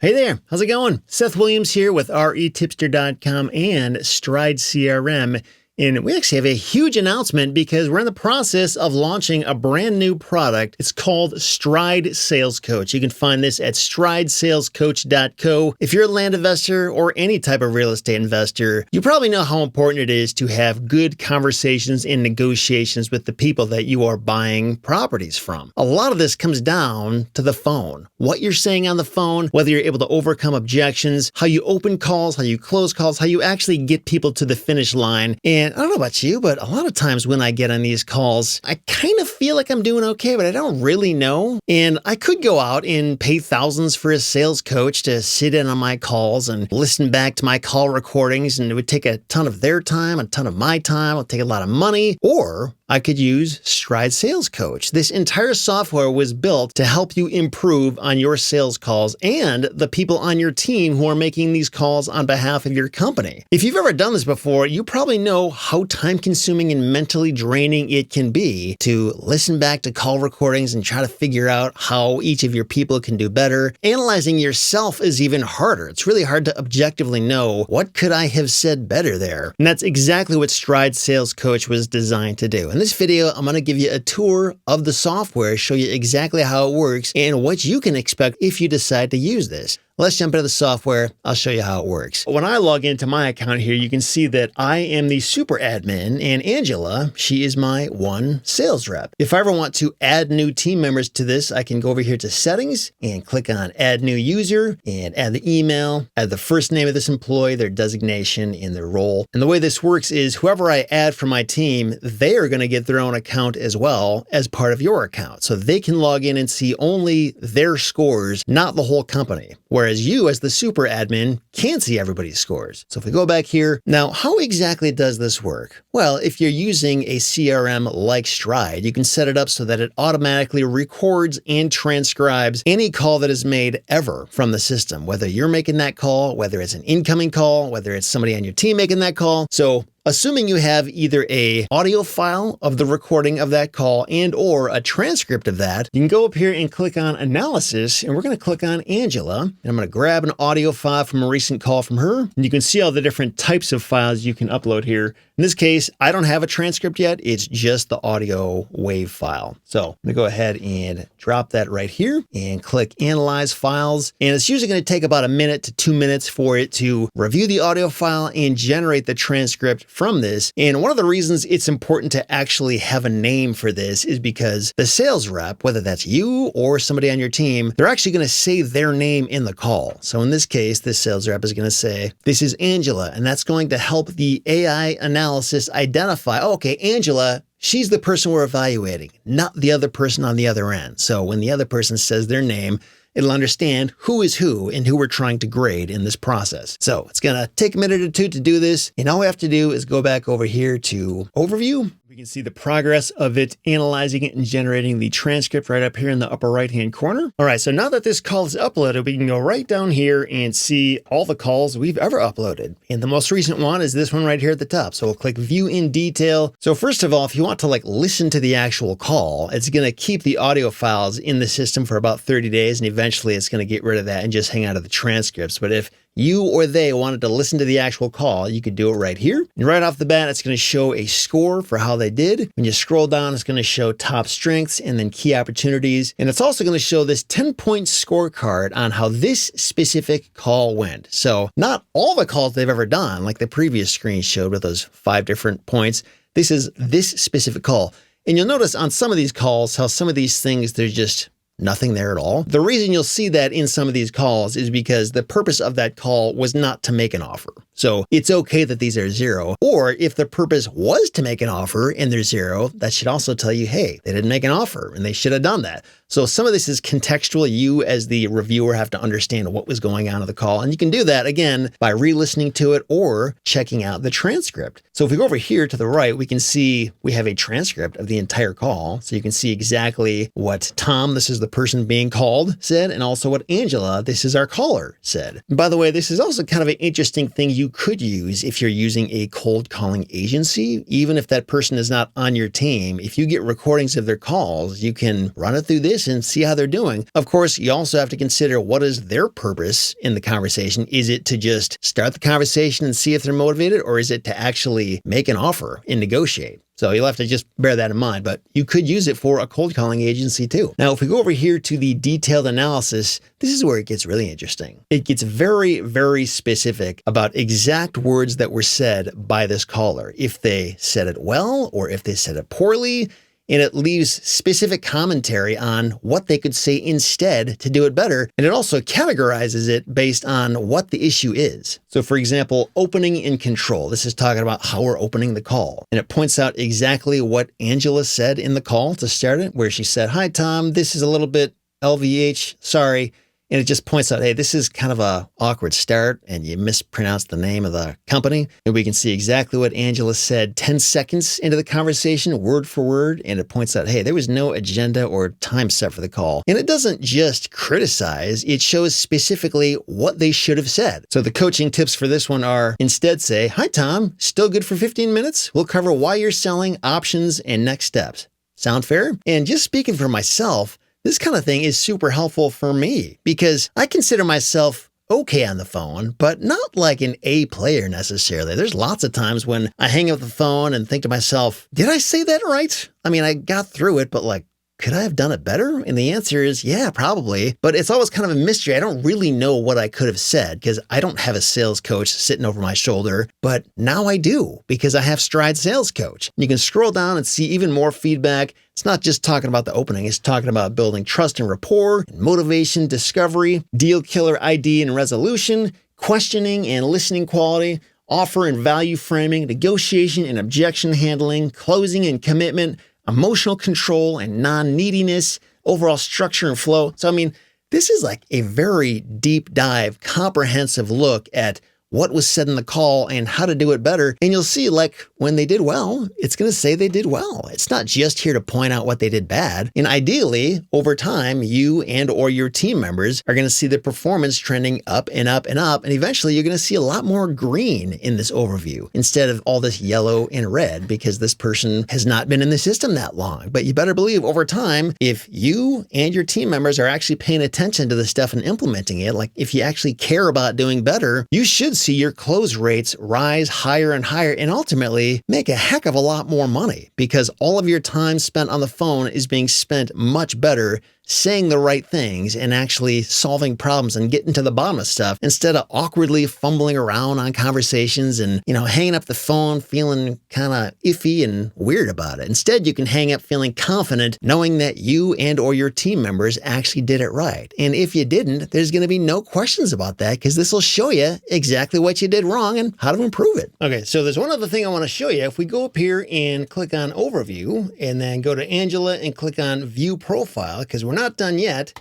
Hey there, how's it going? Seth Williams here with retipster.com and Stride CRM. And we actually have a huge announcement because we're in the process of launching a brand new product. It's called Stride Sales Coach. You can find this at stridesalescoach.co. If you're a land investor or any type of real estate investor, you probably know how important it is to have good conversations and negotiations with the people that you are buying properties from. A lot of this comes down to the phone. What you're saying on the phone, whether you're able to overcome objections, how you open calls, how you close calls, how you actually get people to the finish line. And I don't know about you, but a lot of times when I get on these calls, I kind of feel like I'm doing okay, but I don't really know. And I could go out and pay thousands for a sales coach to sit in on my calls and listen back to my call recordings, and it would take a ton of their time, a ton of my time, it'll take a lot of money. Or I could use Stride Sales Coach. This entire software was built to help you improve on your sales calls and the people on your team who are making these calls on behalf of your company. If you've ever done this before, you probably know how time-consuming and mentally draining it can be to listen back to call recordings and try to figure out how each of your people can do better. Analyzing yourself is even harder. It's really hard to objectively know, what could I have said better there? And that's exactly what Stride Sales Coach was designed to do. In this video, I'm going to give you a tour of the software, show you exactly how it works and what you can expect if you decide to use this. Let's jump into the software. I'll show you how it works. When I log into my account here, you can see that I am the super admin and Angela, she is my one sales rep. If I ever want to add new team members to this, I can go over here to settings and click on add new user and add the email, add the first name of this employee, their designation, and their role. And the way this works is whoever I add for my team, they are going to get their own account as well as part of your account. So they can log in and see only their scores, not the whole company. Whereas you, as the super admin, can't see everybody's scores. So if we go back here, now how exactly does this work? Well, if you're using a CRM like Stride, you can set it up so that it automatically records and transcribes any call that is made ever from the system, whether you're making that call, whether it's an incoming call, whether it's somebody on your team making that call. So assuming you have either a audio file of the recording of that call and or a transcript of that, you can go up here and click on analysis, and we're going to click on Angela, and I'm going to grab an audio file from a recent call from her, and you can see all the different types of files you can upload here. In this case, I don't have a transcript yet. It's just the audio wave file. So I'm going to go ahead and drop that right here and click Analyze Files. And it's usually going to take about 1 minute to 2 minutes for it to review the audio file and generate the transcript from this. And one of the reasons it's important to actually have a name for this is because the sales rep, whether that's you or somebody on your team, they're actually going to say their name in the call. So in this case, this sales rep is going to say, this is Angela, and that's going to help the AI analysis identify, oh, okay, Angela, she's the person we're evaluating, not the other person on the other end. So when the other person says their name, it'll understand who is who and who we're trying to grade in this process. So it's going to take a minute or two to do this. And all we have to do is go back over here to Overview. We can see the progress of it, analyzing it and generating the transcript right up here in the upper right-hand corner. All right, so now that this call is uploaded, we can go right down here and see all the calls we've ever uploaded. And the most recent one is this one right here at the top. So we'll click View in Detail. So first of all, if you want to listen to the actual call, it's going to keep the audio files in the system for about 30 days, and eventually it's going to get rid of that and just hang out of the transcripts. But if you or they wanted to listen to the actual call, you could do it right here. And right off the bat, it's going to show a score for how they did. When you scroll down, it's going to show top strengths and then key opportunities. And it's also going to show this 10-point scorecard on how this specific call went. So not all the calls they've ever done, like the previous screen showed with those 5 different points. This is this specific call. And you'll notice on some of these calls, how some of these things, there's just nothing there at all. The reason you'll see that in some of these calls is because the purpose of that call was not to make an offer. So it's okay that these are 0. Or if the purpose was to make an offer and they're 0, that should also tell you, hey, they didn't make an offer and they should have done that. So some of this is contextual. You as the reviewer have to understand what was going on in the call. And you can do that again by re-listening to it or checking out the transcript. So if we go over here to the right, we can see we have a transcript of the entire call. So you can see exactly what Tom, this is the person being called, said, and also what Angela, this is our caller, said. And by the way, this is also kind of an interesting thing you you could use if you're using a cold calling agency. Even if that person is not on your team, if you get recordings of their calls, you can run it through this and see how they're doing. Of course, you also have to consider what is their purpose in the conversation. Is it to just start the conversation and see if they're motivated, or is it to actually make an offer and negotiate? So you'll have to just bear that in mind, but you could use it for a cold calling agency too. Now, if we go over here to the detailed analysis, this is where it gets really interesting. It gets very, very specific about exact words that were said by this caller, if they said it well or if they said it poorly. And it leaves specific commentary on what they could say instead to do it better. And it also categorizes it based on what the issue is. So for example, opening and control. This is talking about how we're opening the call. And it points out exactly what Angela said in the call to start it, where she said, "Hi, Tom, this is a little bit LVH, sorry." And it just points out, hey, this is kind of a awkward start and you mispronounced the name of the company. And we can see exactly what Angela said 10 seconds into the conversation, word for word. And it points out, hey, there was no agenda or time set for the call. And it doesn't just criticize, it shows specifically what they should have said. So the coaching tips for this one are instead say, "Hi, Tom, still good for 15 minutes? We'll cover why you're selling, options, and next steps." Sound fair? And just speaking for myself, this kind of thing is super helpful for me because I consider myself okay on the phone, but not like an A player necessarily. There's lots of times when I hang up the phone and think to myself, did I say that right? I mean, I got through it, but like, could I have done it better? And the answer is, yeah, probably. But it's always kind of a mystery. I don't really know what I could have said because I don't have a sales coach sitting over my shoulder. But now I do because I have Stride Sales Coach. You can scroll down and see even more feedback. It's not just talking about the opening. It's talking about building trust and rapport, and motivation, discovery, deal killer ID and resolution, questioning and listening quality, offer and value framing, negotiation and objection handling, closing and commitment, emotional control and non-neediness, overall structure and flow. So, I mean, this is like a very deep dive, comprehensive look at what was said in the call and how to do it better. And you'll see, like, when they did well, it's going to say they did well. It's not just here to point out what they did bad. And ideally, over time, you and or your team members are going to see the performance trending up and up and up. And eventually, you're going to see a lot more green in this overview instead of all this yellow and red because this person has not been in the system that long. But you better believe over time, if you and your team members are actually paying attention to this stuff and implementing it, like if you actually care about doing better, you should see your close rates rise higher and higher and ultimately make a heck of a lot more money because all of your time spent on the phone is being spent much better saying the right things and actually solving problems and getting to the bottom of stuff instead of awkwardly fumbling around on conversations and, hanging up the phone feeling kind of iffy and weird about it. Instead, you can hang up feeling confident knowing that you and or your team members actually did it right. And if you didn't, there's going to be no questions about that because this will show you exactly what you did wrong and how to improve it. Okay, so there's one other thing I want to show you. If we go up here and click on Overview and then go to Angela and click on View Profile, because we're not done yet.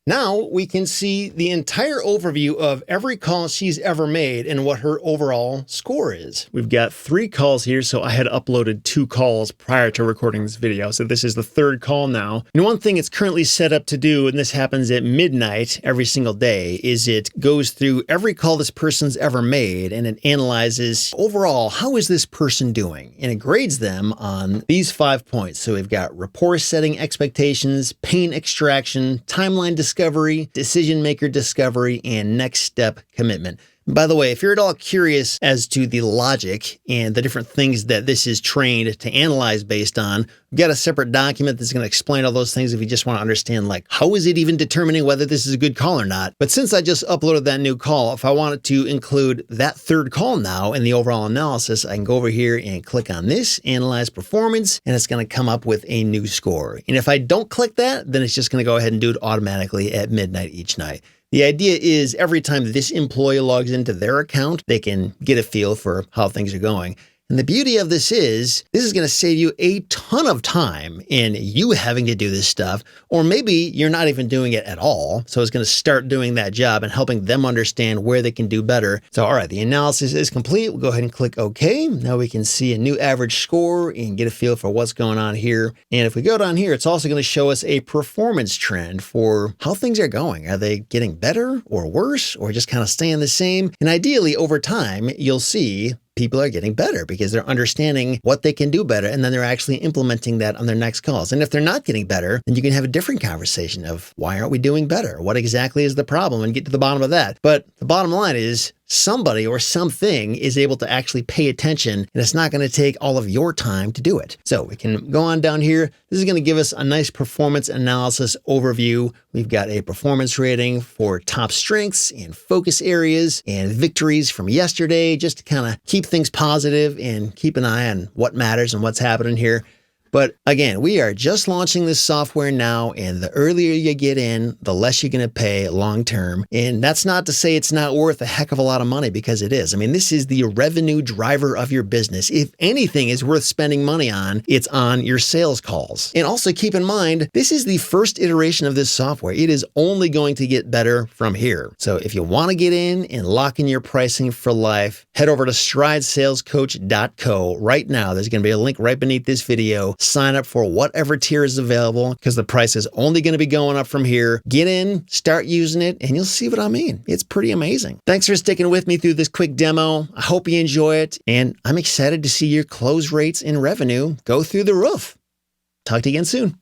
Now we can see the entire overview of every call she's ever made and what her overall score is. We've got 3 calls here, so I had uploaded 2 calls prior to recording this video. So this is the 3rd call now. And one thing it's currently set up to do, and this happens at midnight every single day, is it goes through every call this person's ever made and it analyzes overall, how is this person doing? And it grades them on these 5 points. So we've got rapport setting expectations, pain extraction, timeline discovery, decision maker discovery, and next step commitment. By the way, if you're at all curious as to the logic and the different things that this is trained to analyze based on, we've got a separate document that's going to explain all those things if you just want to understand, like, how is it even determining whether this is a good call or not? But since I just uploaded that new call, if I wanted to include that 3rd call now in the overall analysis, I can go over here and click on this, analyze performance, and it's going to come up with a new score. And if I don't click that, then it's just going to go ahead and do it automatically at midnight each night. The idea is every time this employee logs into their account, they can get a feel for how things are going. And the beauty of this is going to save you a ton of time in you having to do this stuff, or maybe you're not even doing it at all. So it's going to start doing that job and helping them understand where they can do better. So, all right, the analysis is complete. We'll go ahead and click OK. Now we can see a new average score and get a feel for what's going on here. And if we go down here, it's also going to show us a performance trend for how things are going. Are they getting better or worse, or just kind of staying the same? And ideally, over time, you'll see people are getting better because they're understanding what they can do better, and then they're actually implementing that on their next calls. And if they're not getting better, then you can have a different conversation of why aren't we doing better? What exactly is the problem? And get to the bottom of that. But the bottom line is somebody or something is able to actually pay attention, and it's not going to take all of your time to do it. So we can go on down here. This is going to give us a nice performance analysis overview. We've got a performance rating for top strengths and focus areas and victories from yesterday, just to kind of keep things positive and keep an eye on what matters and what's happening here. But again, we are just launching this software now, and the earlier you get in, the less you're going to pay long term. And that's not to say it's not worth a heck of a lot of money, because it is. I mean, this is the revenue driver of your business. If anything is worth spending money on, it's on your sales calls. And also keep in mind, this is the first iteration of this software. It is only going to get better from here. So if you want to get in and lock in your pricing for life, head over to stridesalescoach.co right now. There's going to be a link right beneath this video. Sign up for whatever tier is available, because the price is only going to be going up from here. Get in, start using it, and you'll see what I mean. It's pretty amazing. Thanks for sticking with me through this quick demo. I hope you enjoy it, and I'm excited to see your close rates and revenue go through the roof. Talk to you again soon.